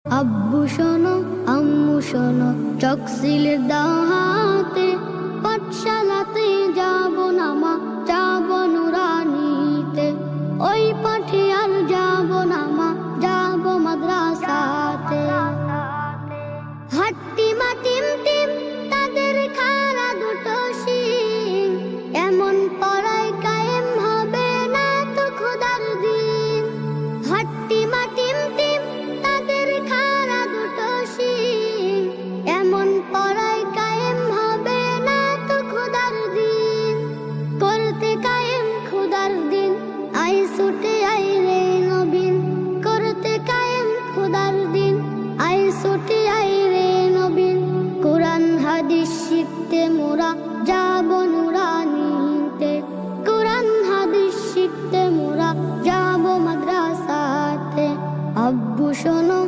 আব্বু শোনো আম্মু শোনো চক সিলেট দাও হাতে, পাঠশালাতে যাব না মা, যাব নুরানিতে। ওই পাঠে আর যাব না মা, যাব মাদ্রাসাতে। হাট্টি মা টিম টিম তাদের খাড়া দুটো শিং, এমন পড়ায় কায়েম হবে না তো খোদার দিন। হাট্টি মা টিম টিম তাদের খাড়া দুটো শিং, এমন পড়ায় কায়েম হবে না তো খোদার দিন। করতে কায়েম খোদার দিন, আই ছুটে আই রে নবীন। করতে কায়েম খোদার দিন, আই ছুটে আই রে নবীন। কোরআন হাদিস শিখতে মোরা যাব নুরানিতে। কোরআন হাদিস শিখতে মোরা যাব মাদ্রাসাতে। আব্বু শোনো